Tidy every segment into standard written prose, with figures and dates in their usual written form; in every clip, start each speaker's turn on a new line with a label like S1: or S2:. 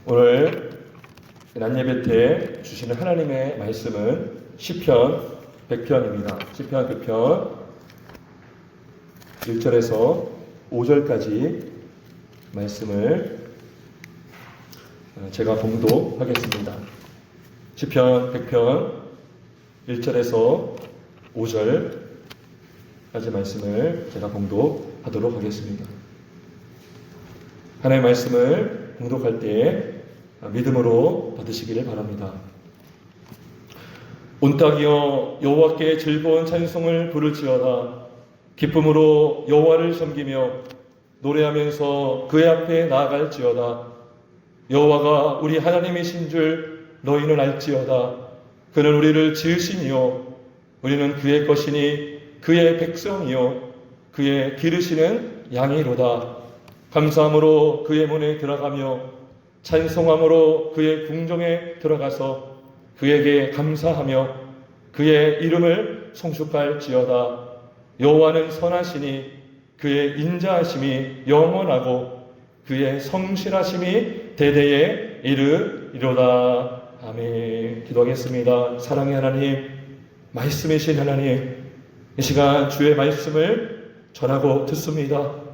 S1: 오늘 낮예배 때 주시는 하나님의 말씀은 시편 100편입니다. 시편 100편 1절에서 5절까지 말씀을 제가 봉독하겠습니다. 시편 100편 1절에서 5절까지 말씀을 제가 봉독하도록 하겠습니다. 하나님의 말씀을 봉독할 때 믿음으로 받으시기를 바랍니다. 온 땅이여 여호와께 즐거운 찬송을 부를지어다. 기쁨으로 여호와를 섬기며 노래하면서 그의 앞에 나아갈지어다. 여호와가 우리 하나님이신 줄 너희는 알지어다. 그는 우리를 지으시니요 우리는 그의 것이니 그의 백성이요 그의 기르시는 양이로다. 감사함으로 그의 문에 들어가며 찬송함으로 그의 궁정에 들어가서 그에게 감사하며 그의 이름을 송축할지어다. 여호와는 선하시니 그의 인자하심이 영원하고 그의 성실하심이 대대에 이르리로다. 아멘. 기도하겠습니다. 사랑의 하나님, 말씀이신 하나님, 이 시간 주의 말씀을 전하고 듣습니다.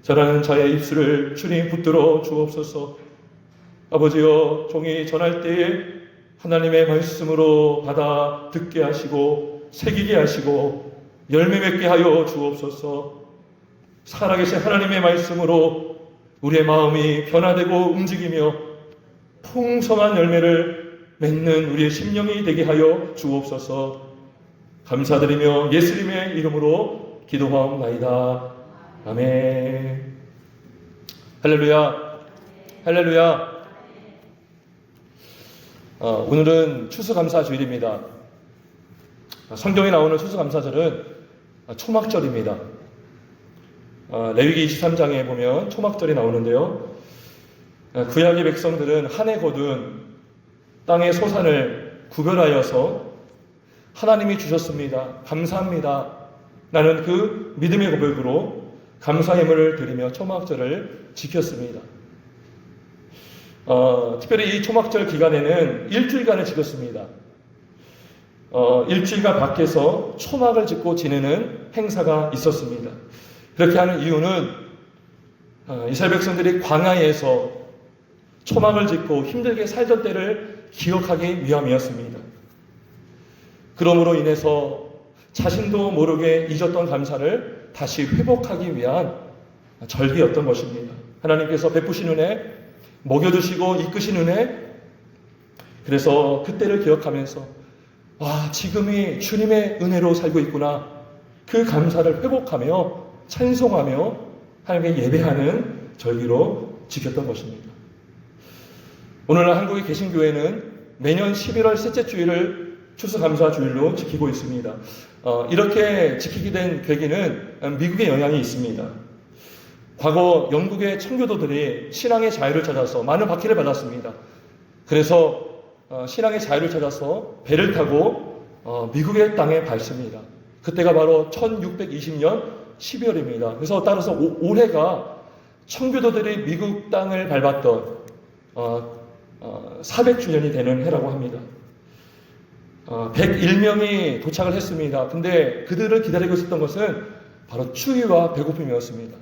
S1: 전하는 자의 입술을 주님 붙들어 주옵소서. 아버지여, 종이 전할 때에 하나님의 말씀으로 받아 듣게 하시고 새기게 하시고 열매 맺게 하여 주옵소서. 살아계신 하나님의 말씀으로 우리의 마음이 변화되고 움직이며 풍성한 열매를 맺는 우리의 심령이 되게 하여 주옵소서. 감사드리며 예수님의 이름으로 기도하옵나이다. 아멘. 할렐루야. 할렐루야. 오늘은 추수감사주일입니다. 성경에 나오는 추수감사절은 초막절입니다. 레위기 23장에 보면 초막절이 나오는데요. 구약의 백성들은 한 해 거둔 땅의 소산을 구별하여서 하나님이 주셨습니다. 감사합니다. 나는 그 믿음의 고백으로 감사 예물을 드리며 초막절을 지켰습니다. 특별히 이 초막절 기간에는 일주일간을 지켰습니다. 일주일간 밖에서 초막을 짓고 지내는 행사가 있었습니다. 그렇게 하는 이유는 이스라엘 백성들이 광야에서 초막을 짓고 힘들게 살던 때를 기억하기 위함이었습니다. 그러므로 인해서 자신도 모르게 잊었던 감사를 다시 회복하기 위한 절기였던 것입니다. 하나님께서 베푸신 은혜, 먹여주시고 이끄신 은혜, 그래서 그때를 기억하면서 지금이 주님의 은혜로 살고 있구나, 그 감사를 회복하며 찬송하며 하나님께 예배하는 절기로 지켰던 것입니다. 오늘날 한국의 개신교회는 매년 11월 셋째 주일을 추수감사주일로 지키고 있습니다. 이렇게 지키게 된 계기는 미국의 영향이 있습니다. 과거 영국의 청교도들이 신앙의 자유를 찾아서 많은 박해를 받았습니다. 그래서 신앙의 자유를 찾아서 배를 타고 미국의 땅에 밟습니다. 그때가 바로 1620년 12월입니다. 그래서 따라서 올해가 청교도들이 미국 땅을 밟았던 400주년이 되는 해라고 합니다. 101명이 도착을 했습니다. 근데 그들을 기다리고 있었던 것은 바로 추위와 배고픔이었습니다.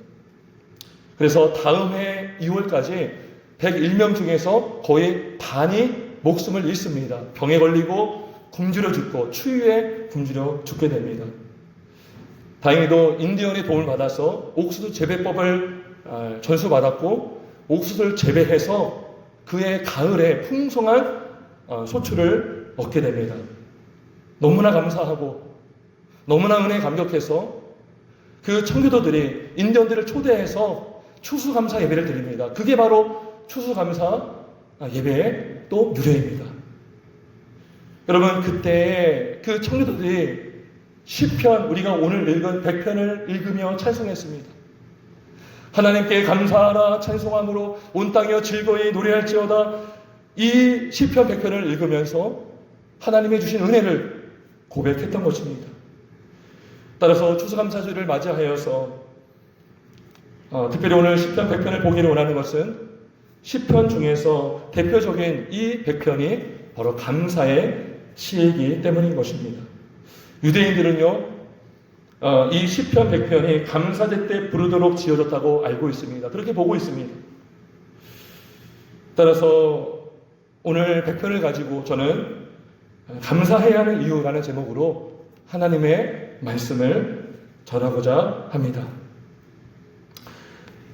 S1: 그래서 다음 해 2월까지 101명 중에서 거의 반이 목숨을 잃습니다. 병에 걸리고 굶주려 죽고 추위에 굶주려 죽게 됩니다. 다행히도 인디언의 도움을 받아서 옥수수 재배법을 전수받았고 옥수수를 재배해서 그해 가을에 풍성한 소출을 얻게 됩니다. 너무나 감사하고 너무나 은혜에 감격해서 그 청교도들이 인디언들을 초대해서 추수감사 예배를 드립니다. 그게 바로 추수감사 예배의 또 유래입니다. 여러분, 그때 그 청교도들이 시편, 우리가 오늘 읽은 100편을 읽으며 찬송했습니다. 하나님께 감사하라, 찬송함으로 온 땅이여 즐거이 노래할지어다. 이 시편 100편을 읽으면서 하나님이 주신 은혜를 고백했던 것입니다. 따라서 추수감사주를 맞이하여서 특별히 오늘 시편 100편을 보기를 원하는 것은 시편 중에서 대표적인 이 100편이 바로 감사의 시이기 때문인 것입니다. 유대인들은요, 이 시편 100편이 감사제 때 부르도록 지어졌다고 알고 있습니다. 그렇게 보고 있습니다. 따라서 오늘 100편을 가지고 저는 감사해야 하는 이유라는 제목으로 하나님의 말씀을 전하고자 합니다.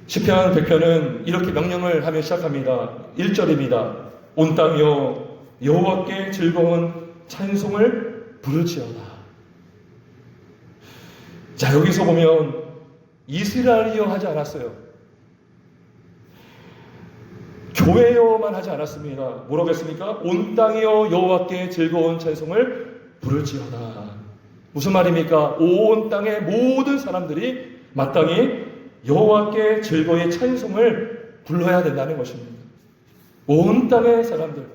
S1: 시편 100편은 이렇게 명령을 하며 시작합니다. 1절입니다. 온 땅이여 여호와께 즐거운 찬송을 부르지어다. 자, 여기서 보면 이스라엘이여 하지 않았어요. 교회여만 하지 않았습니다. 뭐라고 했습니까? 온 땅이여 여호와께 즐거운 찬송을 부를지어다. 무슨 말입니까? 온 땅의 모든 사람들이 마땅히 여호와께 즐거이 찬송을 불러야 된다는 것입니다. 온 땅의 사람들.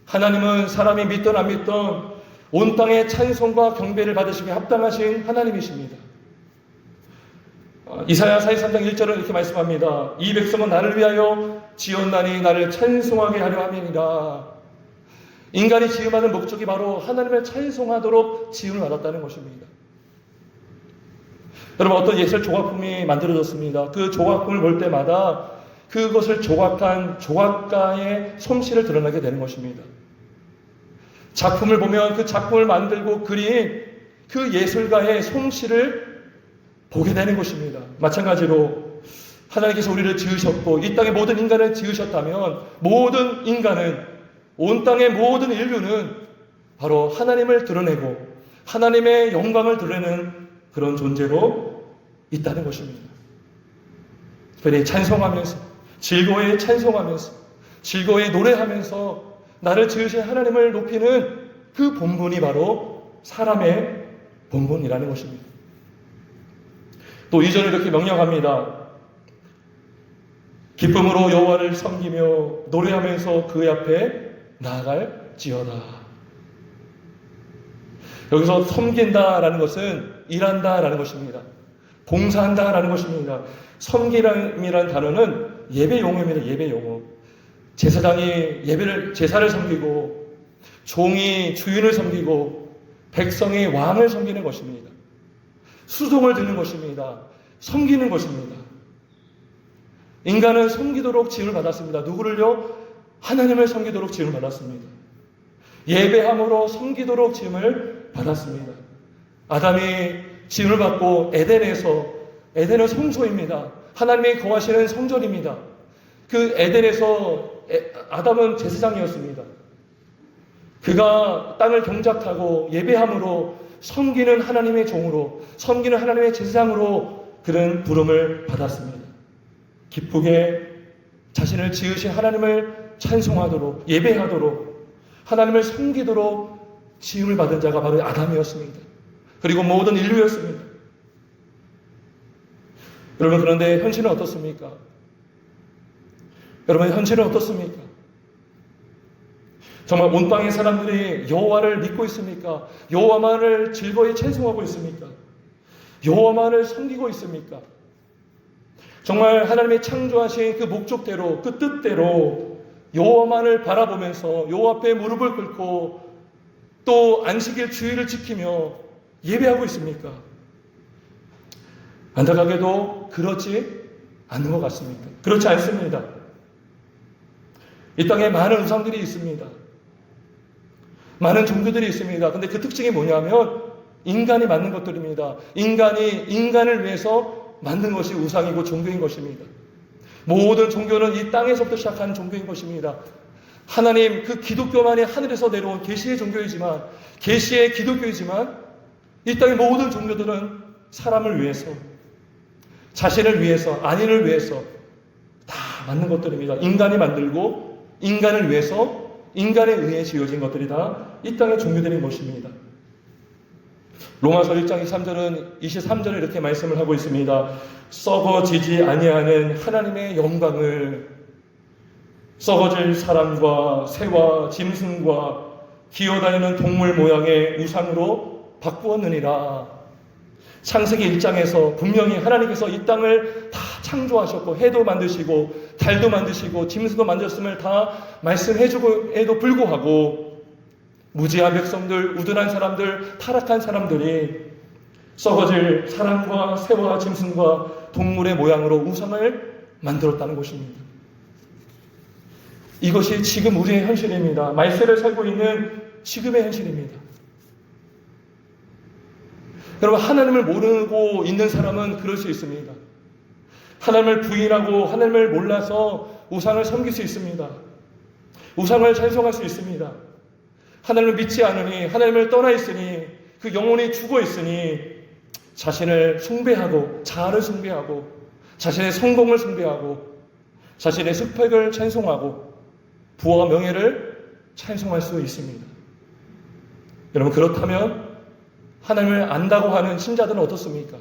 S1: 하나님은 사람이 믿던 안 믿던 온 땅의 찬송과 경배를 받으시기에 합당하신 하나님이십니다. 이사야 43장 1절은 이렇게 말씀합니다. 이 백성은 나를 위하여 지었나니 나를 찬송하게 하려 함이니라. 인간이 지음받은 목적이 바로 하나님을 찬송하도록 지음을 받았다는 것입니다. 여러분, 어떤 예술 조각품이 만들어졌습니다. 그 조각품을 볼 때마다 그것을 조각한 조각가의 솜씨를 드러나게 되는 것입니다. 작품을 보면 그 작품을 만들고 그린 그 예술가의 솜씨를 보게 되는 것입니다. 마찬가지로 하나님께서 우리를 지으셨고 이 땅의 모든 인간을 지으셨다면 모든 인간은, 온 땅의 모든 인류는 바로 하나님을 드러내고 하나님의 영광을 드러내는 그런 존재로 있다는 것입니다. 그러니 찬송하면서, 즐거이 찬송하면서, 즐거이 노래하면서 나를 지으신 하나님을 높이는 그 본분이 바로 사람의 본분이라는 것입니다. 또 2절에 이렇게 명령합니다. 기쁨으로 여호와를 섬기며 노래하면서 그의 앞에 나아갈지어다. 여기서 섬긴다라는 것은 일한다라는 것입니다. 봉사한다라는 것입니다. 섬기람이라는 단어는 예배 용어입니다. 예배 용어. 제사장이 제사를 섬기고, 종이 주인을 섬기고, 백성이 왕을 섬기는 것입니다. 수종을 드는 것입니다. 섬기는 것입니다. 인간은 섬기도록 지음을 받았습니다. 누구를요? 하나님을 섬기도록 지음을 받았습니다. 예배함으로 섬기도록 지음을 받았습니다. 아담이 지음을 받고 에덴은 성소입니다. 하나님이 거하시는 성전입니다. 그 에덴에서 아담은 제사장이었습니다. 그가 땅을 경작하고 예배함으로 섬기는 하나님의 종으로, 섬기는 하나님의 제사장으로 그는 부름을 받았습니다. 기쁘게 자신을 지으신 하나님을 찬송하도록, 예배하도록, 하나님을 섬기도록 지음을 받은 자가 바로 아담이었습니다. 그리고 모든 인류였습니다. 여러분, 그런데 현실은 어떻습니까? 여러분, 현실은 어떻습니까? 정말 온 땅의 사람들이 여호와를 믿고 있습니까? 여호와만을 즐거이 찬송하고 있습니까? 여호와만을 섬기고 있습니까? 정말 하나님이 창조하신 그 목적대로, 그 뜻대로 여호와만을 바라보면서 여호와 앞에 무릎을 꿇고 또 안식일 주일을 지키며 예배하고 있습니까? 안타깝게도 그렇지 않는 것 같습니다. 그렇지 않습니다. 이 땅에 많은 우상들이 있습니다. 많은 종교들이 있습니다. 근데 그 특징이 뭐냐면 인간이 만든 것들입니다. 인간이 인간을 위해서 만든 것이 우상이고 종교인 것입니다. 모든 종교는 이 땅에서부터 시작한 종교인 것입니다. 하나님, 그 기독교만이 하늘에서 내려온 계시의 종교이지만, 계시의 기독교이지만 이 땅의 모든 종교들은 사람을 위해서, 자신을 위해서, 안인을 위해서 다 만든 것들입니다. 인간이 만들고 인간을 위해서, 인간에 의해 지어진 것들이 다 이 땅의 종교들인 것입니다. 로마서 1장 23절은 이렇게 말씀을 하고 있습니다. 썩어지지 아니하는 하나님의 영광을 썩어질 사람과 새와 짐승과 기어다니는 동물 모양의 우상으로 바꾸었느니라. 창세기 1장에서 분명히 하나님께서 이 땅을 다 창조하셨고 해도 만드시고 달도 만드시고 짐승도 만졌음을 다 말씀해주고 에도 불구하고 무지한 백성들, 우둔한 사람들, 타락한 사람들이 썩어질 사람과 새와 짐승과 동물의 모양으로 우상을 만들었다는 것입니다. 이것이 지금 우리의 현실입니다. 말세를 살고 있는 지금의 현실입니다. 여러분, 하나님을 모르고 있는 사람은 그럴 수 있습니다. 하나님을 부인하고 하나님을 몰라서 우상을 섬길 수 있습니다. 우상을 찬송할 수 있습니다. 하나님을 믿지 않으니, 하나님을 떠나 있으니, 그 영혼이 죽어 있으니 자신을 숭배하고, 자아를 숭배하고, 자신의 성공을 숭배하고, 자신의 스펙을 찬송하고, 부와 명예를 찬송할 수 있습니다. 여러분, 그렇다면 하나님을 안다고 하는 신자들은 어떻습니까?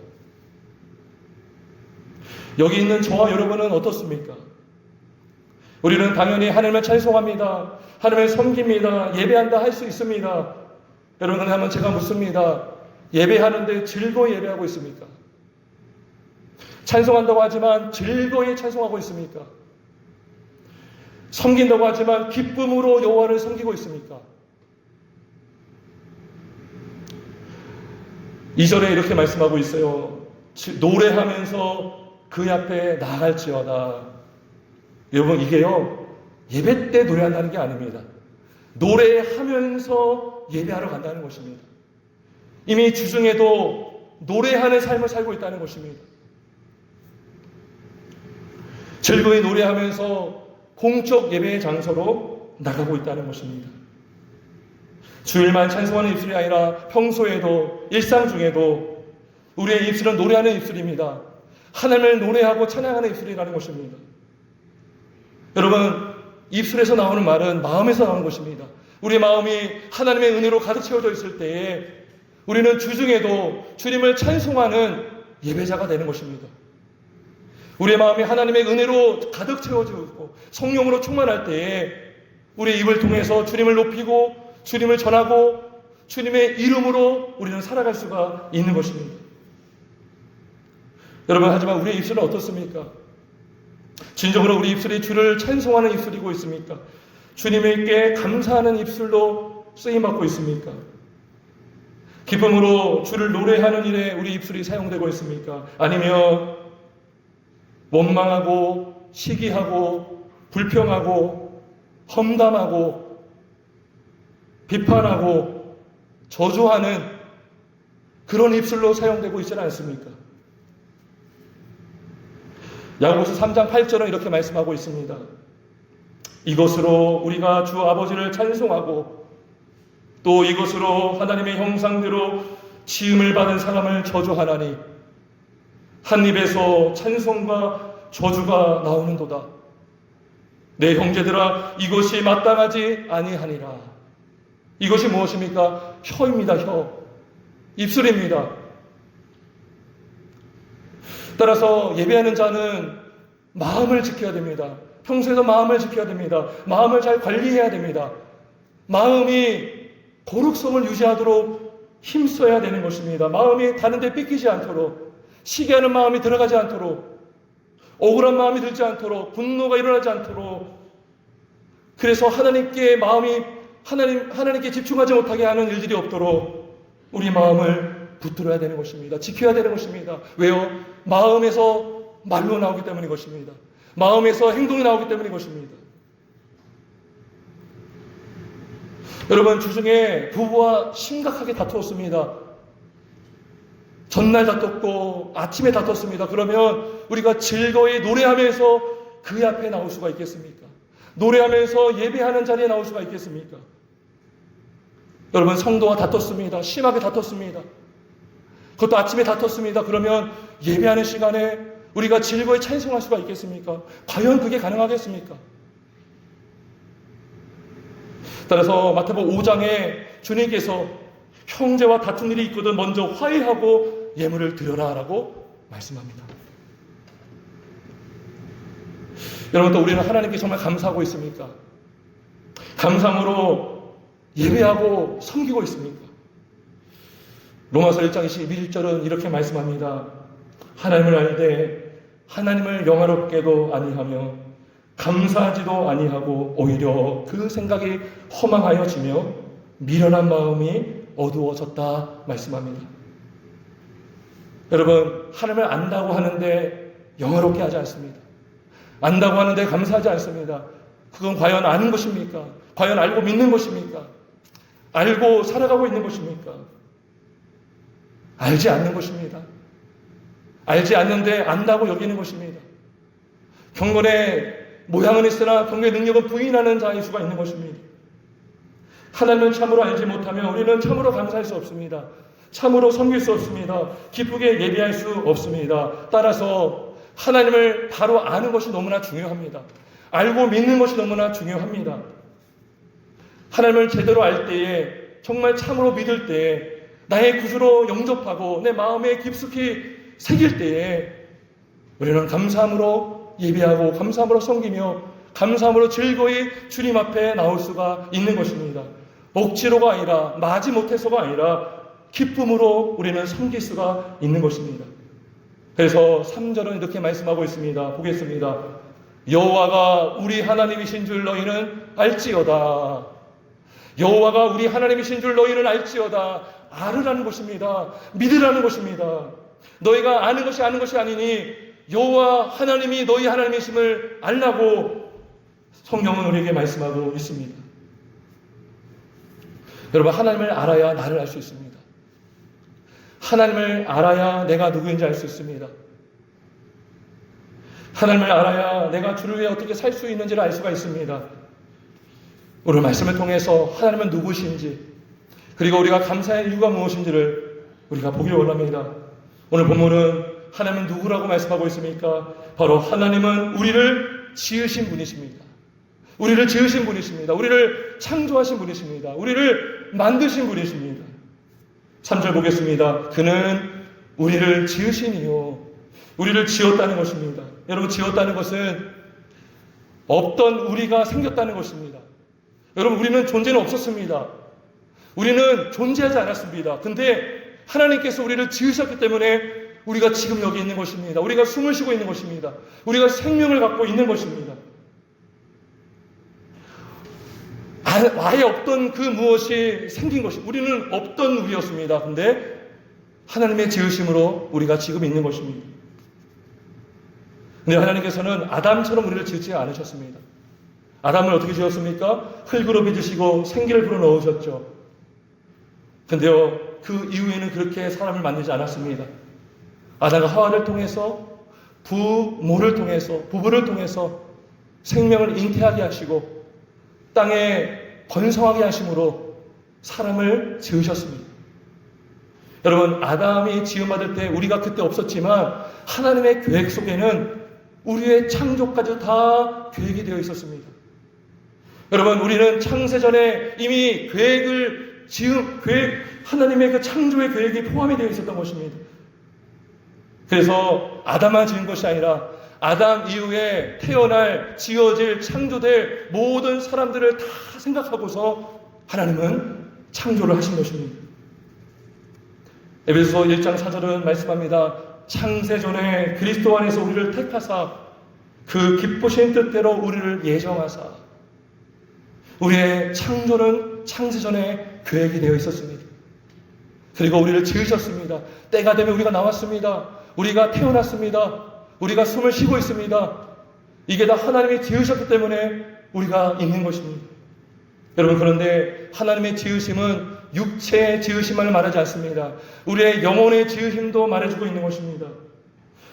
S1: 여기 있는 저와 여러분은 어떻습니까? 우리는 당연히 하나님을 찬송합니다. 하나님을 섬깁니다. 예배한다 할 수 있습니다. 여러분, 한번 제가 묻습니다. 예배하는데 즐거이 예배하고 있습니까? 찬송한다고 하지만 즐거이 찬송하고 있습니까? 섬긴다고 하지만 기쁨으로 여호와를 섬기고 있습니까? 2절에 이렇게 말씀하고 있어요. 노래하면서 그 앞에 나아갈지어다. 여러분, 이게요, 예배 때 노래한다는 게 아닙니다. 노래하면서 예배하러 간다는 것입니다. 이미 주중에도 노래하는 삶을 살고 있다는 것입니다. 즐거이 노래하면서 공적 예배의 장소로 나가고 있다는 것입니다. 주일만 찬송하는 입술이 아니라 평소에도, 일상 중에도 우리의 입술은 노래하는 입술입니다. 하나님을 노래하고 찬양하는 입술이라는 것입니다. 여러분, 입술에서 나오는 말은 마음에서 나오는 것입니다. 우리 마음이 하나님의 은혜로 가득 채워져 있을 때에 우리는 주중에도 주님을 찬송하는 예배자가 되는 것입니다. 우리의 마음이 하나님의 은혜로 가득 채워지고 있고 성령으로 충만할 때에 우리의 입을 통해서 주님을 높이고 주님을 전하고 주님의 이름으로 우리는 살아갈 수가 있는 것입니다. 여러분, 하지만 우리의 입술은 어떻습니까? 진정으로 우리 입술이 주를 찬송하는 입술이고 있습니까? 주님에게 감사하는 입술로 쓰임받고 있습니까? 기쁨으로 주를 노래하는 일에 우리 입술이 사용되고 있습니까? 아니면 원망하고 시기하고 불평하고 험담하고 비판하고 저주하는 그런 입술로 사용되고 있지는 않습니까? 야고보서 3장 8절은 이렇게 말씀하고 있습니다. 이것으로 우리가 주 아버지를 찬송하고 또 이것으로 하나님의 형상대로 지음을 받은 사람을 저주하나니 한 입에서 찬송과 저주가 나오는도다. 내 형제들아, 이것이 마땅하지 아니하니라. 이것이 무엇입니까? 혀입니다. 혀. 입술입니다. 따라서 예배하는 자는 마음을 지켜야 됩니다. 평소에도 마음을 지켜야 됩니다. 마음을 잘 관리해야 됩니다. 마음이 거룩성을 유지하도록 힘써야 되는 것입니다. 마음이 다른 데 뺏기지 않도록, 시기하는 마음이 들어가지 않도록, 억울한 마음이 들지 않도록, 분노가 일어나지 않도록, 그래서 하나님께 마음이 하나님께 집중하지 못하게 하는 일들이 없도록 우리 마음을 붙들어야 되는 것입니다. 지켜야 되는 것입니다. 왜요? 마음에서 말로 나오기 때문인 것입니다. 마음에서 행동이 나오기 때문인 것입니다. 여러분, 주중에 부부와 심각하게 다투었습니다. 전날 다퉜고 아침에 다퉜습니다. 그러면 우리가 즐거이 노래하면서 그 앞에 나올 수가 있겠습니까? 노래하면서 예배하는 자리에 나올 수가 있겠습니까? 여러분, 성도와 다퉜습니다. 심하게 다퉜습니다. 그것도 아침에 다퉜습니다. 그러면 예배하는 시간에 우리가 즐거이 찬송할 수가 있겠습니까? 과연 그게 가능하겠습니까? 따라서 마태복음 5장에 주님께서 형제와 다툰 일이 있거든 먼저 화해하고 예물을 드려라 라고 말씀합니다. 여러분, 또 우리는 하나님께 정말 감사하고 있습니까? 감사함으로 예배하고 섬기고 있습니까? 로마서 1장 21절은 이렇게 말씀합니다. 하나님을 알되 하나님을 영화롭게도 아니하며 감사하지도 아니하고 오히려 그 생각이 허망하여지며 미련한 마음이 어두워졌다 말씀합니다. 여러분, 하나님을 안다고 하는데 영화롭게 하지 않습니다. 안다고 하는데 감사하지 않습니다. 그건 과연 아는 것입니까? 과연 알고 믿는 것입니까? 알고 살아가고 있는 것입니까? 알지 않는 것입니다. 알지 않는데 안다고 여기는 것입니다. 경건의 모양은 있으나 경건의 능력은 부인하는 자일 수가 있는 것입니다. 하나님은 참으로 알지 못하면 우리는 참으로 감사할 수 없습니다. 참으로 섬길 수 없습니다. 기쁘게 예배할 수 없습니다. 따라서 하나님을 바로 아는 것이 너무나 중요합니다. 알고 믿는 것이 너무나 중요합니다. 하나님을 제대로 알 때에, 정말 참으로 믿을 때에, 나의 구주로 영접하고 내 마음에 깊숙이 새길 때에 우리는 감사함으로 예배하고 감사함으로 섬기며 감사함으로 즐거이 주님 앞에 나올 수가 있는 것입니다. 억지로가 아니라, 마지 못해서가 아니라 기쁨으로 우리는 섬길 수가 있는 것입니다. 그래서 3절은 이렇게 말씀하고 있습니다. 보겠습니다. 여호와가 우리 하나님이신 줄 너희는 알지어다. 여호와가 우리 하나님이신 줄 너희는 알지어다. 알으라는 것입니다. 믿으라는 것입니다. 너희가 아는 것이 아니니 여호와 하나님이 너희 하나님이심을 알라고 성경은 우리에게 말씀하고 있습니다. 여러분, 하나님을 알아야 나를 알 수 있습니다. 하나님을 알아야 내가 누구인지 알 수 있습니다. 하나님을 알아야 내가 주를 위해 어떻게 살 수 있는지를 알 수가 있습니다. 오늘 말씀을 통해서 하나님은 누구신지, 그리고 우리가 감사할 이유가 무엇인지를 우리가 보기를 원합니다. 오늘 본문은 하나님은 누구라고 말씀하고 있습니까? 바로 하나님은 우리를 지으신 분이십니다. 우리를 지으신 분이십니다. 우리를 창조하신 분이십니다. 우리를 만드신 분이십니다. 3절 보겠습니다. 그는 우리를 지으시니요. 우리를 지었다는 것입니다. 여러분, 지었다는 것은 없던 우리가 생겼다는 것입니다. 여러분, 우리는 존재는 없었습니다. 우리는 존재하지 않았습니다. 근데 하나님께서 우리를 지으셨기 때문에 우리가 지금 여기 있는 것입니다. 우리가 숨을 쉬고 있는 것입니다. 우리가 생명을 갖고 있는 것입니다. 아예 없던 그 무엇이 생긴 것이, 우리는 없던 우리였습니다. 근데 하나님의 지으심으로 우리가 지금 있는 것입니다. 근데 하나님께서는 아담처럼 우리를 지으지 않으셨습니다. 아담을 어떻게 지었습니까? 흙으로 빚으시고 생기를 불어넣으셨죠. 근데요, 그 이후에는 그렇게 사람을 만들지 않았습니다. 아담과 하와를 통해서, 부부를 통해서 생명을 잉태하게 하시고 땅에 번성하게 하심으로 사람을 지으셨습니다. 여러분, 아담이 지음받을 때 우리가 그때 없었지만 하나님의 계획 속에는 우리의 창조까지 다 계획이 되어 있었습니다. 여러분, 우리는 창세전에 이미 하나님의 그 창조의 계획이 포함이 되어 있었던 것입니다. 그래서 아담만 지은 것이 아니라 아담 이후에 태어날, 지어질, 창조될 모든 사람들을 다 생각하고서 하나님은 창조를 하신 것입니다. 에베소서 1장 4절은 말씀합니다. 창세전에 그리스도 안에서 우리를 택하사 그 기쁘신 뜻대로 우리를 예정하사. 우리의 창조는 창세전에 계획이 되어 있었습니다. 그리고 우리를 지으셨습니다. 때가 되면 우리가 나왔습니다. 우리가 태어났습니다. 우리가 숨을 쉬고 있습니다. 이게 다 하나님이 지으셨기 때문에 우리가 있는 것입니다. 여러분, 그런데 하나님의 지으심은 육체의 지으심만을 말하지 않습니다. 우리의 영혼의 지으심도 말해주고 있는 것입니다.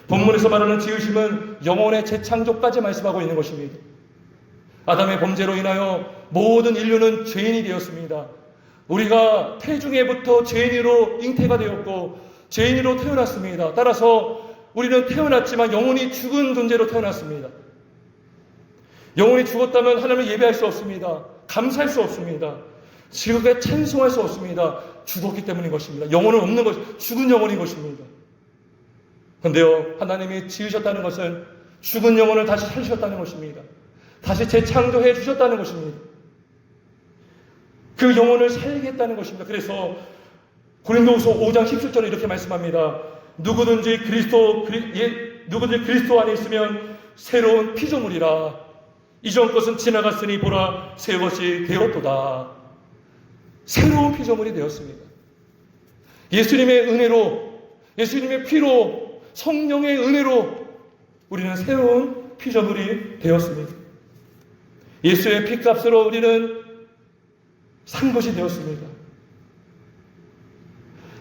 S1: 본문에서 말하는 지으심은 영혼의 재창조까지 말씀하고 있는 것입니다. 아담의 범죄로 인하여 모든 인류는 죄인이 되었습니다. 우리가 태중에부터 죄인으로 잉태가 되었고 죄인으로 태어났습니다. 따라서 우리는 태어났지만 영혼이 죽은 존재로 태어났습니다. 영혼이 죽었다면 하나님을 예배할 수 없습니다. 감사할 수 없습니다. 지극하게 찬송할 수 없습니다. 죽었기 때문인 것입니다. 영혼은 없는 것, 죽은 영혼인 것입니다. 그런데요, 하나님이 지으셨다는 것은 죽은 영혼을 다시 살리셨다는 것입니다. 다시 재창조해 주셨다는 것입니다. 그 영혼을 살리겠다는 것입니다. 그래서 고린도후서 5장 17절에 이렇게 말씀합니다. 누구든지 그리스도 안에 있으면 새로운 피조물이라. 이전 것은 지나갔으니 보라 새 것이 되었도다. 새로운 피조물이 되었습니다. 예수님의 은혜로, 예수님의 피로, 성령의 은혜로 우리는 새로운 피조물이 되었습니다. 예수의 피값으로 우리는 산 것이 되었습니다.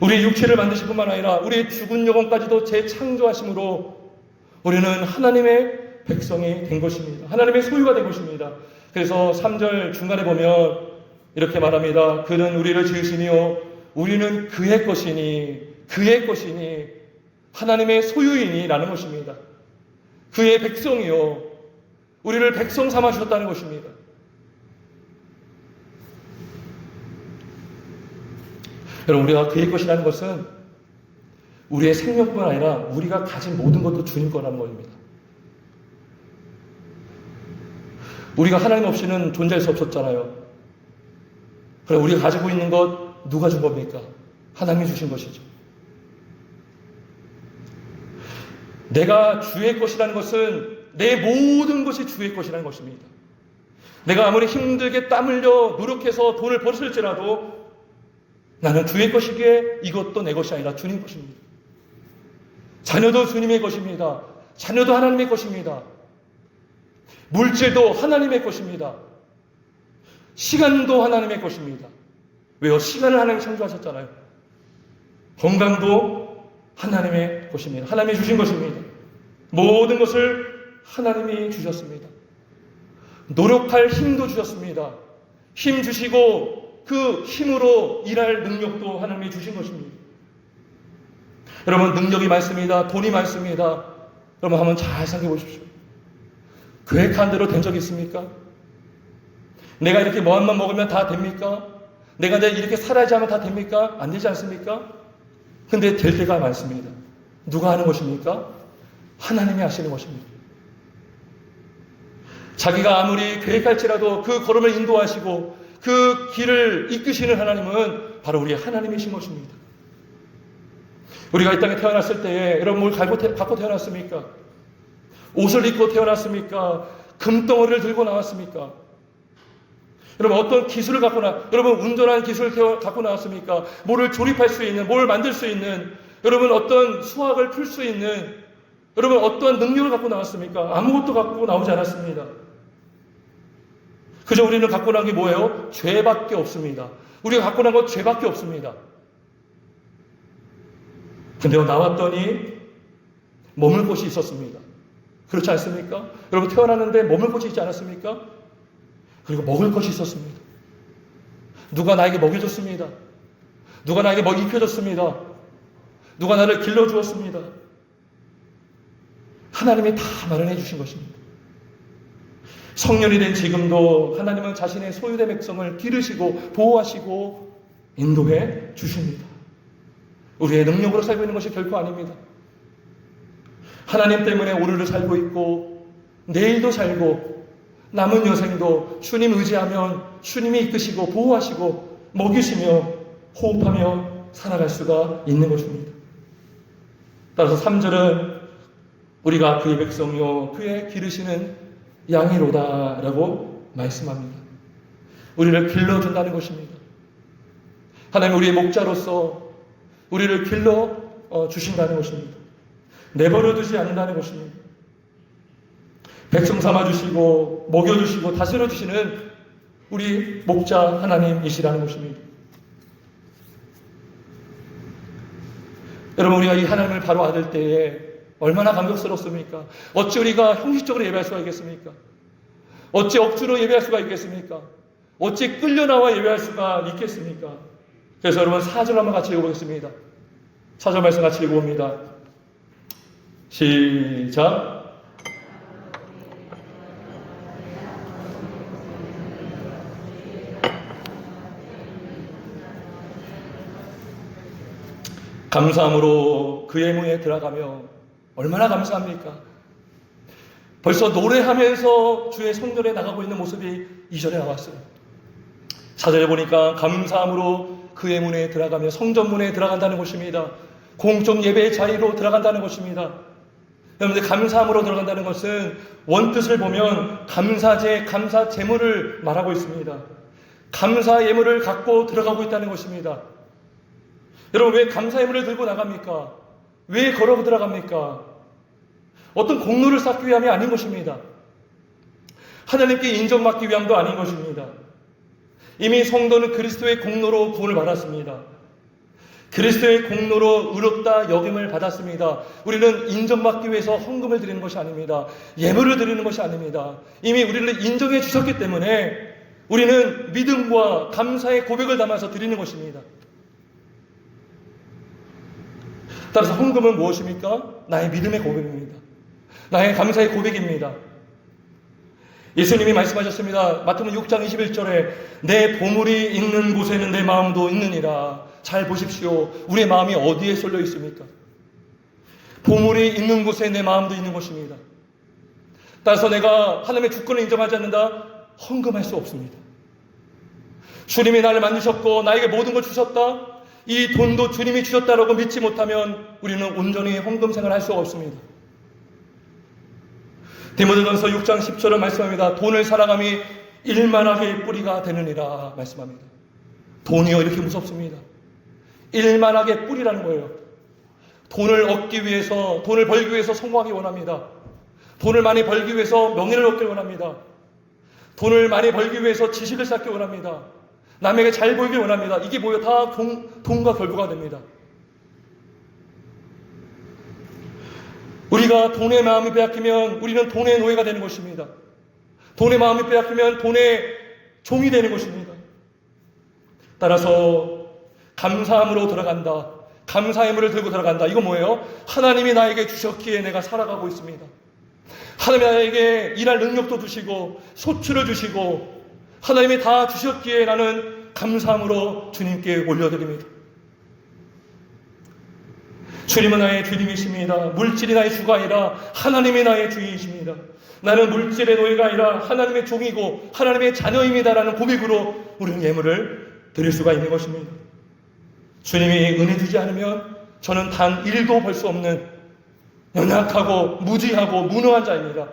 S1: 우리의 육체를 만드실 뿐만 아니라 우리의 죽은 영혼까지도 재창조하심으로 우리는 하나님의 백성이 된 것입니다. 하나님의 소유가 된 것입니다. 그래서 3절 중간에 보면 이렇게 말합니다. 그는 우리를 지으시며 우리는 그의 것이니 하나님의 소유이니 라는 것입니다. 그의 백성이요, 우리를 백성 삼아 주셨다는 것입니다. 여러분, 우리가 그의 것이라는 것은 우리의 생명뿐 아니라 우리가 가진 모든 것도 주님 거라는 것입니다. 우리가 하나님 없이는 존재할 수 없었잖아요. 그럼 우리가 가지고 있는 것 누가 준 겁니까? 하나님이 주신 것이죠. 내가 주의 것이라는 것은 내 모든 것이 주의 것이라는 것입니다. 내가 아무리 힘들게 땀 흘려 노력해서 돈을 벌었을지라도 나는 주의 것이기에 이것도 내 것이 아니라 주님 것입니다. 자녀도 주님의 것입니다. 자녀도 하나님의 것입니다. 물질도 하나님의 것입니다. 시간도 하나님의 것입니다. 왜요? 시간을 하나님이 창조하셨잖아요. 건강도 하나님의 것입니다. 하나님이 주신 것입니다. 모든 것을 하나님이 주셨습니다. 노력할 힘도 주셨습니다. 힘 주시고 그 힘으로 일할 능력도 하나님이 주신 것입니다. 여러분, 능력이 많습니다. 돈이 많습니다. 여러분, 한번 잘 생각해 보십시오. 계획한 대로 된 적이 있습니까? 내가 이렇게 뭐한만 먹으면 다 됩니까? 내가 이렇게 살아야지 하면 다 됩니까? 안 되지 않습니까? 근데 될 때가 많습니다. 누가 하는 것입니까? 하나님이 하시는 것입니다. 자기가 아무리 계획할지라도 그 걸음을 인도하시고 그 길을 이끄시는 하나님은 바로 우리 하나님이신 것입니다. 우리가 이 땅에 태어났을 때에 여러분 뭘 갖고 태어났습니까? 옷을 입고 태어났습니까? 금덩어리를 들고 나왔습니까? 여러분 어떤 기술을 여러분 운전하는 기술을 갖고 나왔습니까? 뭐를 조립할 수 있는, 뭘 만들 수 있는, 여러분 어떤 수학을 풀 수 있는, 여러분 어떤 능력을 갖고 나왔습니까? 아무것도 갖고 나오지 않았습니다. 그저 우리는 갖고 나온 게 뭐예요? 죄밖에 없습니다. 우리가 갖고 나온 건 죄밖에 없습니다. 근데 나왔더니 머물 곳이 있었습니다. 그렇지 않습니까? 여러분 태어났는데 머물 곳이 있지 않았습니까? 그리고 먹을 것이 있었습니다. 누가 나에게 먹여줬습니다. 누가 나에게 입혀줬습니다. 누가 나를 길러주었습니다. 하나님이 다 마련해 주신 것입니다. 성년이 된 지금도 하나님은 자신의 소유된 백성을 기르시고 보호하시고 인도해 주십니다. 우리의 능력으로 살고 있는 것이 결코 아닙니다. 하나님 때문에 오늘을 살고 있고 내일도 살고 남은 여생도 주님 의지하면 주님이 이끄시고 보호하시고 먹이시며 호흡하며 살아갈 수가 있는 것입니다. 따라서 3절은 우리가 그의 백성이요 그의 기르시는 양이로다 라고 말씀합니다. 우리를 길러준다는 것입니다. 하나님 우리의 목자로서 우리를 길러 주신다는 것입니다. 내버려 두지 않는다는 것입니다. 백성 삼아주시고 먹여주시고 다스려주시는 우리 목자 하나님이시라는 것입니다. 여러분 우리가 이 하나님을 바로 알을 때에 얼마나 감격스럽습니까? 어찌 우리가 형식적으로 예배할 수가 있겠습니까? 어찌 억지로 예배할 수가 있겠습니까? 어찌 끌려나와 예배할 수가 있겠습니까? 그래서 여러분 4절 한번 같이 읽어보겠습니다. 4절 말씀 같이 읽어봅니다. 시작. 감사함으로 그의 문에 들어가며 얼마나 감사합니까? 벌써 노래하면서 주의 성전에 나가고 있는 모습이 2절에 나왔어요. 4절에 보니까 감사함으로 그의 문에 들어가며 성전 문에 들어간다는 것입니다. 공적 예배의 자리로 들어간다는 것입니다. 여러분들 감사함으로 들어간다는 것은 원뜻을 보면 감사제, 감사 제물을 말하고 있습니다. 감사 예물을 갖고 들어가고 있다는 것입니다. 여러분 왜 감사 예물을 들고 나갑니까? 왜 걸어 들어갑니까? 어떤 공로를 쌓기 위함이 아닌 것입니다. 하나님께 인정받기 위함도 아닌 것입니다. 이미 성도는 그리스도의 공로로 구원을 받았습니다. 그리스도의 공로로 의롭다 여김을 받았습니다. 우리는 인정받기 위해서 헌금을 드리는 것이 아닙니다. 예물을 드리는 것이 아닙니다. 이미 우리를 인정해 주셨기 때문에 우리는 믿음과 감사의 고백을 담아서 드리는 것입니다. 따라서 헌금은 무엇입니까? 나의 믿음의 고백입니다. 나의 감사의 고백입니다. 예수님이 말씀하셨습니다. 마태복음 6장 21절에 내 보물이 있는 곳에는 내 마음도 있느니라. 잘 보십시오. 우리의 마음이 어디에 쏠려 있습니까? 보물이 있는 곳에 내 마음도 있는 것입니다. 따라서 내가 하나님의 주권을 인정하지 않는다? 헌금할 수 없습니다. 주님이 나를 만드셨고 나에게 모든 걸 주셨다? 이 돈도 주님이 주셨다라고 믿지 못하면 우리는 온전히 헌금 생활을 할 수가 없습니다. 디모데전서 6장 10절을 말씀합니다. 돈을 사랑함이 일만하게 뿌리가 되느니라 말씀합니다. 돈이요 이렇게 무섭습니다. 일만하게 뿌리라는 거예요. 돈을 얻기 위해서, 돈을 벌기 위해서 성공하기 원합니다. 돈을 많이 벌기 위해서 명예를 얻기 원합니다. 돈을 많이 벌기 위해서 지식을 쌓기 원합니다. 남에게 잘 보이기 원합니다. 이게 뭐예요? 다 돈과 결부가 됩니다. 우리가 돈의 마음이 빼앗기면 우리는 돈의 노예가 되는 것입니다. 돈의 마음이 빼앗기면 돈의 종이 되는 것입니다. 따라서 감사함으로 들어간다. 감사의 물을 들고 들어간다. 이건 뭐예요? 하나님이 나에게 주셨기에 내가 살아가고 있습니다. 하나님이 나에게 일할 능력도 주시고 소출을 주시고 하나님이 다 주셨기에 나는 감사함으로 주님께 올려드립니다. 주님은 나의 주님이십니다. 물질이 나의 주가 아니라 하나님이 나의 주인이십니다. 나는 물질의 노예가 아니라 하나님의 종이고 하나님의 자녀입니다라는 고백으로 우리는 예물을 드릴 수가 있는 것입니다. 주님이 은혜 주지 않으면 저는 단 1도 벌 수 없는 연약하고 무지하고 무능한 자입니다.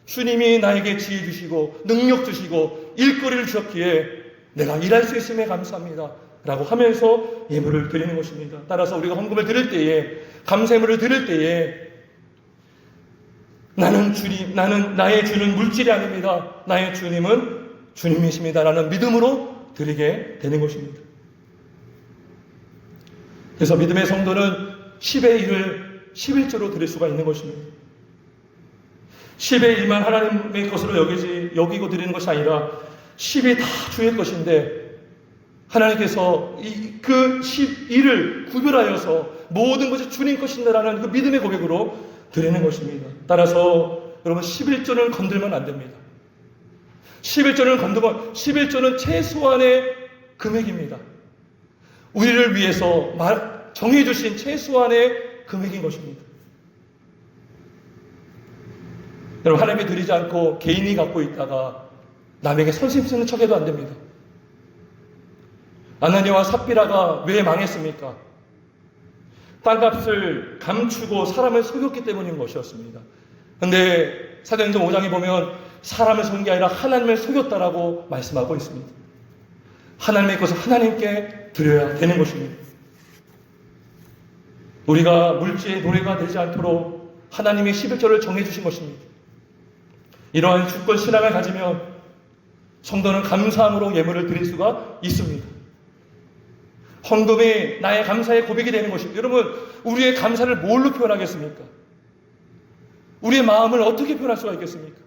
S1: 주님이 나에게 지혜 주시고 능력 주시고 일거리를 주셨기에 내가 일할 수 있음에 감사합니다 라고 하면서 예물을 드리는 것입니다. 따라서 우리가 헌금을 드릴 때에, 감사예물을 드릴 때에 나는 나의 주는 물질이 아닙니다. 나의 주님은 주님이십니다 라는 믿음으로 드리게 되는 것입니다. 그래서 믿음의 성도는 10의 1을 11조로 드릴 수가 있는 것입니다. 10의 1만 하나님의 것으로 여기고 드리는 것이 아니라 10이 다 주의 것인데 하나님께서 그 11을 구별하여서 모든 것이 주님 것인다라는 그 믿음의 고백으로 드리는 것입니다. 따라서 여러분 11조는 건들면 안 됩니다. 11조는 건들면 11조는 최소한의 금액입니다. 우리를 위해서 정해주신 최소한의 금액인 것입니다. 여러분 하나님께 드리지 않고 개인이 갖고 있다가 남에게 선심 쓰는 척해도 안 됩니다. 아나니아와 삽비라가 왜 망했습니까? 땅값을 감추고 사람을 속였기 때문인 것이었습니다. 그런데 사도행전 5장에 보면 사람을 속인 게 아니라 하나님을 속였다라고 말씀하고 있습니다. 하나님의 것을 하나님께 드려야 되는 것입니다. 우리가 물질의 노래가 되지 않도록 하나님의 11조를 정해주신 것입니다. 이러한 주권 신앙을 가지면 성도는 감사함으로 예물을 드릴 수가 있습니다. 헌금이 나의 감사의 고백이 되는 것입니다. 여러분, 우리의 감사를 뭘로 표현하겠습니까? 우리의 마음을 어떻게 표현할 수가 있겠습니까?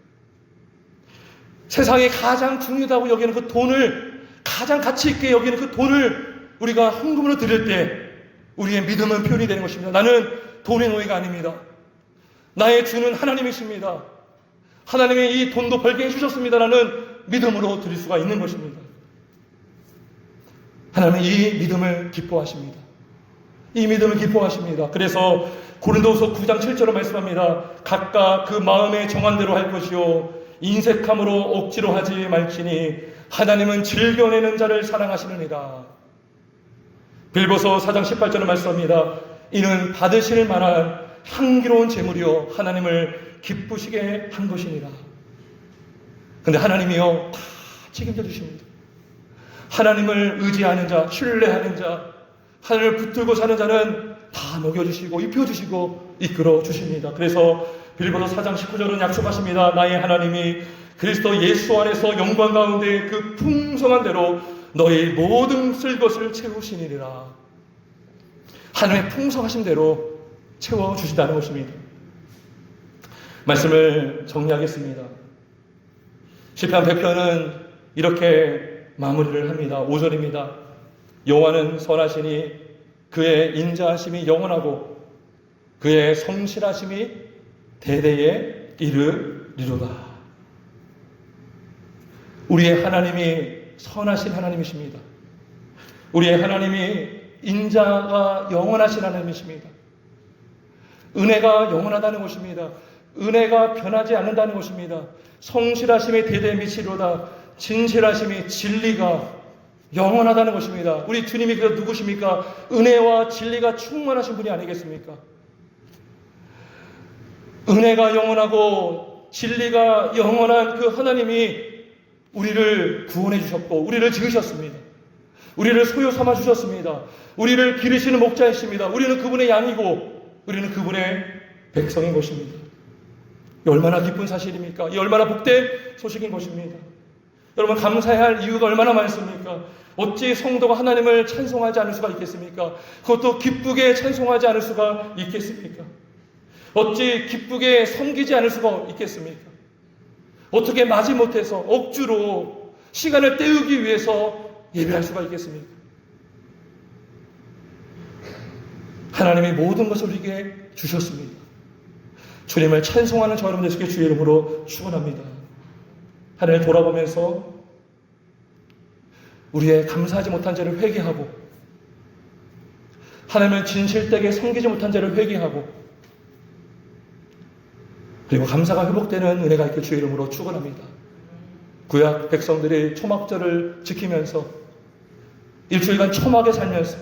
S1: 세상에 가장 중요하다고 여기는 그 돈을, 가장 가치 있게 여기는 그 돈을 우리가 헌금으로 드릴 때 우리의 믿음은 표현이 되는 것입니다. 나는 돈의 노예가 아닙니다. 나의 주는 하나님이십니다. 하나님이 이 돈도 벌게 해주셨습니다라는 믿음으로 드릴 수가 있는 것입니다. 하나님은 이 믿음을 기뻐하십니다. 이 믿음을 기뻐하십니다. 그래서 고린도후서 9장 7절을 말씀합니다. 각각 그 마음에 정한 대로 할 것이요 인색함으로 억지로 하지 말지니 하나님은 즐겨내는 자를 사랑하시느니라. 빌보서 4장 18절을 말씀합니다. 이는 받으실 만한 향기로운 제물이요 하나님을 기쁘시게 한 것이니라. 근데 하나님이요 다 책임져 주십니다. 하나님을 의지하는 자, 신뢰하는 자, 하나님을 붙들고 사는 자는 다 먹여주시고 입혀주시고 이끌어 주십니다. 그래서 빌립보서 4장 19절은 약속하십니다. 나의 하나님이 그리스도 예수 안에서 영광 가운데 그 풍성한 대로 너희 모든 쓸 것을 채우시니라. 하나님의 풍성하신 대로 채워주신다는 것입니다. 말씀을 정리하겠습니다. 시편 100편은 이렇게 마무리를 합니다. 5절입니다. 여호와는 선하시니 그의 인자하심이 영원하고 그의 성실하심이 대대에 이르리로다. 우리의 하나님이 선하신 하나님이십니다. 우리의 하나님이 인자가 영원하신 하나님이십니다. 은혜가 영원하다는 것입니다. 은혜가 변하지 않는다는 것입니다. 성실하심이 대대에 미치리로다. 진실하심이 진리가 영원하다는 것입니다. 우리 주님이 그 누구십니까? 은혜와 진리가 충만하신 분이 아니겠습니까? 은혜가 영원하고 진리가 영원한 그 하나님이 우리를 구원해 주셨고 우리를 지으셨습니다. 우리를 소유 삼아 주셨습니다. 우리를 기르시는 목자이십니다. 우리는 그분의 양이고 우리는 그분의 백성인 것입니다. 이 얼마나 기쁜 사실입니까? 이 얼마나 복된 소식인 것입니다. 여러분, 감사해야 할 이유가 얼마나 많습니까? 어찌 성도가 하나님을 찬송하지 않을 수가 있겠습니까? 그것도 기쁘게 찬송하지 않을 수가 있겠습니까? 어찌 기쁘게 섬기지 않을 수가 있겠습니까? 어떻게 마지못해서 억지로 시간을 때우기 위해서 예배할 수가 있겠습니까? 하나님이 모든 것을 우리에게 주셨습니다. 주님을 찬송하는 저 여러분 되시길 주의 이름으로 축원합니다. 하나님을 돌아보면서 우리의 감사하지 못한 죄를 회개하고 하나님을 진실되게 섬기지 못한 죄를 회개하고 그리고 감사가 회복되는 은혜가 있길 주의 이름으로 축원합니다. 구약 백성들이 초막절을 지키면서 일주일간 초막에 살면서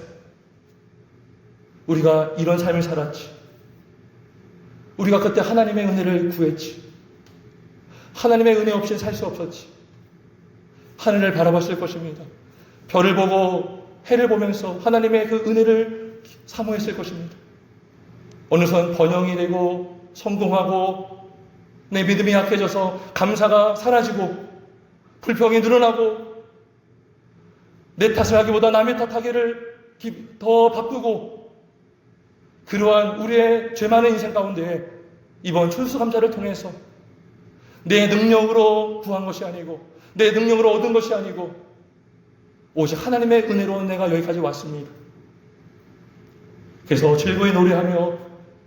S1: 우리가 이런 삶을 살았지. 우리가 그때 하나님의 은혜를 구했지. 하나님의 은혜 없이는 살 수 없었지. 하늘을 바라봤을 것입니다. 별을 보고 해를 보면서 하나님의 그 은혜를 사모했을 것입니다. 어느선 번영이 되고 성공하고 내 믿음이 약해져서 감사가 사라지고 불평이 늘어나고 내 탓을 하기보다 남의 탓하기를 더 바쁘고 그러한 우리의 죄 많은 인생 가운데 이번 추수감사를 통해서 내 능력으로 구한 것이 아니고 내 능력으로 얻은 것이 아니고 오직 하나님의 은혜로 내가 여기까지 왔습니다. 그래서 즐거이 노래하며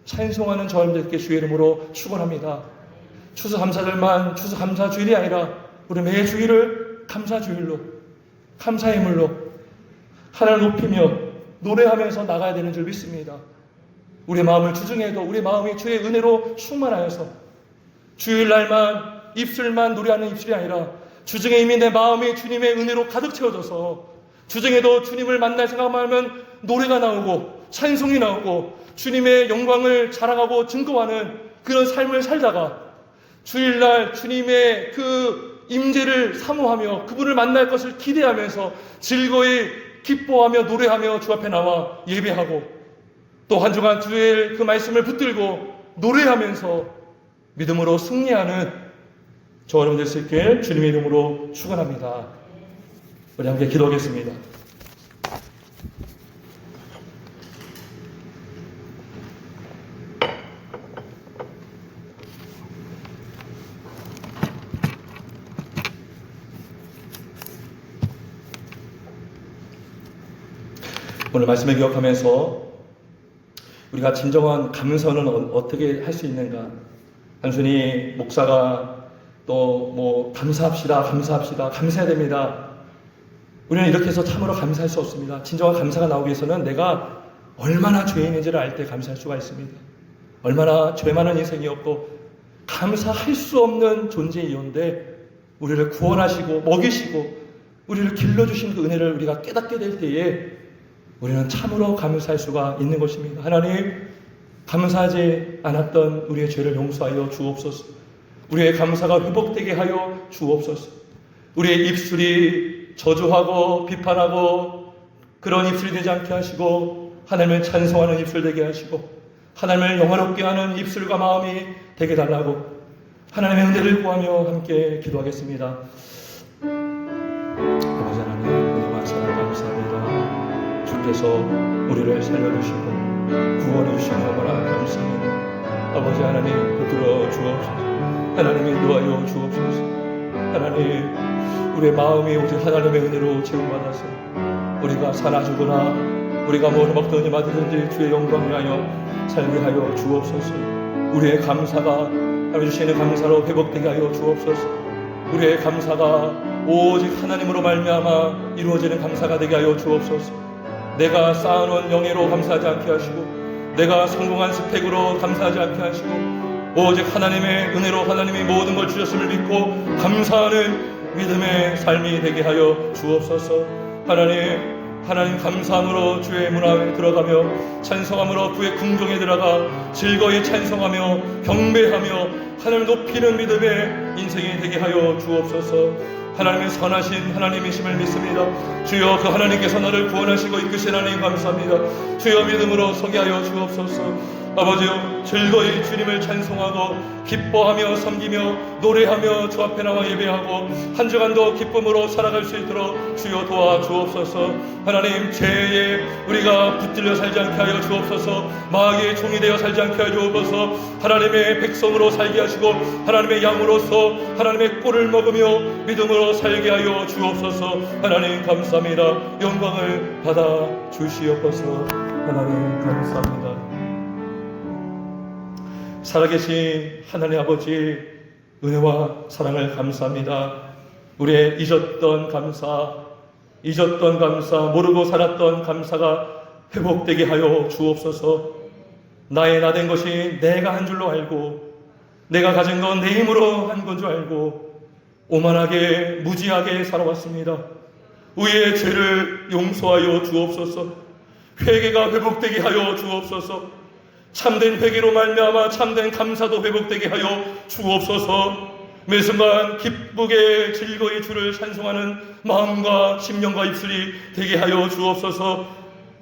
S1: 찬송하는 저희들께 주의 이름으로 축원합니다. 추수감사절만 추수감사주일이 아니라 우리 매 주일을 감사주일로 감사의 물로 하나님을 높이며 노래하면서 나가야 되는 줄 믿습니다. 우리의 마음을 주중에도 우리 마음이 주의 은혜로 충만하여서 주일날만 입술만 노래하는 입술이 아니라 주중에 이미 내 마음이 주님의 은혜로 가득 채워져서 주중에도 주님을 만날 생각만 하면 노래가 나오고 찬송이 나오고 주님의 영광을 자랑하고 증거하는 그런 삶을 살다가 주일날 주님의 그 임재를 사모하며 그분을 만날 것을 기대하면서 즐거이 기뻐하며 노래하며 주 앞에 나와 예배하고 또 한 주간 주의 그 말씀을 붙들고 노래하면서 믿음으로 승리하는 저 여러분 될 수 있길 주님의 이름으로 축원합니다. 우리 함께 기도하겠습니다. 오늘 말씀을 기억하면서 우리가 진정한 감사는 어떻게 할 수 있는가? 단순히 목사가 또 뭐 감사합시다, 감사해야 됩니다. 우리는 이렇게 해서 참으로 감사할 수 없습니다. 진정한 감사가 나오기 위해서는 내가 얼마나 죄인인지를 알 때 감사할 수가 있습니다. 얼마나 죄 많은 인생이었고 감사할 수 없는 존재이었는데 우리를 구원하시고 먹이시고 우리를 길러주신 그 은혜를 우리가 깨닫게 될 때에 우리는 참으로 감사할 수가 있는 것입니다. 하나님, 감사하지 않았던 우리의 죄를 용서하여 주옵소서. 우리의 감사가 회복되게 하여 주옵소서. 우리의 입술이 저주하고 비판하고 그런 입술이 되지 않게 하시고 하나님을 찬송하는 입술 되게 하시고 하나님을 영화롭게 하는 입술과 마음이 되게 달라고 하나님의 은혜를 구하며 함께 기도하겠습니다. 아버지 하나님, 은혜와 사랑 감사합니다. 주께서 우리를 살려주시고 구원해 주시니 너무나 감사합니다. 아버지 하나님, 붙들어 주옵소서. 하나님 인도하여 주옵소서. 하나님, 우리의 마음이 오직 하나님의 은혜로 채움받아서 우리가 사나 죽으나 우리가 뭘 먹든지 마든지 주의 영광 위하여 살게 하여 주옵소서. 우리의 감사가 하나님 주시는 감사로 회복되게 하여 주옵소서. 우리의 감사가 오직 하나님으로 말미암아 이루어지는 감사가 되게 하여 주옵소서. 내가 쌓아놓은 영예로 감사하지 않게 하시고 내가 성공한 스펙으로 감사하지 않게 하시고 오직 하나님의 은혜로 하나님이 모든 걸 주셨음을 믿고 감사하는 믿음의 삶이 되게 하여 주옵소서. 하나님 감사함으로 주의 문 안에 들어가며 찬송함으로 그의 궁정에 들어가 즐거이 찬송하며 경배하며 하나님을 높이는 믿음의 인생이 되게 하여 주옵소서. 하나님의 선하신 하나님이심을 믿습니다. 주여, 그 하나님께서 나를 구원하시고 이끄신 하나님 감사합니다. 주여, 믿음으로 서게 하여 주옵소서. 아버지여, 즐거이 주님을 찬송하고 기뻐하며 섬기며 노래하며 주 앞에 나와 예배하고 한 주간도 기쁨으로 살아갈 수 있도록 주여 도와주옵소서. 하나님, 죄에 우리가 붙들려 살지 않게 하여 주옵소서. 마귀의 종이 되어 살지 않게 하여 주옵소서. 하나님의 백성으로 살게 하시고 하나님의 양으로서 하나님의 꼴을 먹으며 믿음으로 살게 하여 주옵소서. 하나님 감사합니다. 영광을 받아 주시옵소서. 하나님 감사합니다. 살아계신 하나님 아버지, 은혜와 사랑을 감사합니다. 우리의 잊었던 감사, 모르고 살았던 감사가 회복되게 하여 주옵소서. 나의 나 된 것이 내가 한 줄로 알고 내가 가진 건 내 힘으로 한 건 줄 알고 오만하게 무지하게 살아왔습니다. 우리의 죄를 용서하여 주옵소서. 회개가 회복되게 하여 주옵소서. 참된 회개로 말미암아 참된 감사도 회복되게 하여 주옵소서. 매 순간 기쁘게 즐거이 주를 찬송하는 마음과 심령과 입술이 되게 하여 주옵소서.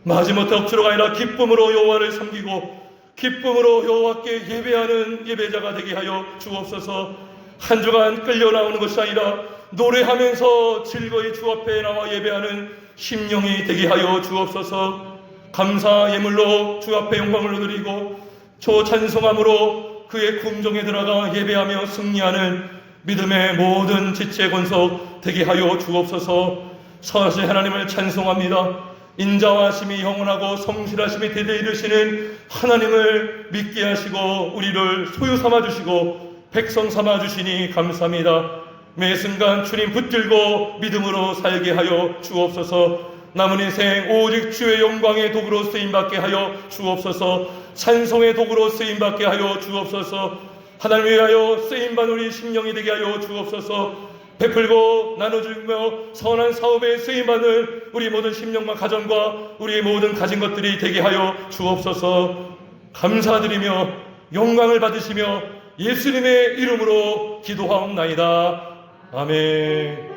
S1: 마지못해 억지로가 아니라 기쁨으로 여호와를 섬기고 기쁨으로 여호와께 예배하는 예배자가 되게 하여 주옵소서. 한 주간 끌려 나오는 것이 아니라 노래하면서 즐거이 주 앞에 나와 예배하는 심령이 되게 하여 주옵소서. 감사 예물로 주 앞에 영광을 드리고 저 찬송함으로 그의 궁정에 들어가 예배하며 승리하는 믿음의 모든 지체 권속 되게 하여 주옵소서. 선하신 하나님을 찬송합니다. 인자하심이 영원하고 성실하심이 대대 이르시는 하나님을 믿게 하시고 우리를 소유 삼아 주시고 백성 삼아 주시니 감사합니다. 매 순간 주님 붙들고 믿음으로 살게 하여 주옵소서. 남은 인생 오직 주의 영광의 도구로 쓰임받게 하여 주옵소서. 찬송의 도구로 쓰임받게 하여 주옵소서. 하나님 위하여 쓰임받는 우리 심령이 되게 하여 주옵소서. 베풀고 나눠주며 선한 사업에 쓰임받는 우리 모든 심령과 가정과 우리의 모든 가진 것들이 되게 하여 주옵소서. 감사드리며 영광을 받으시며 예수님의 이름으로 기도하옵나이다. 아멘.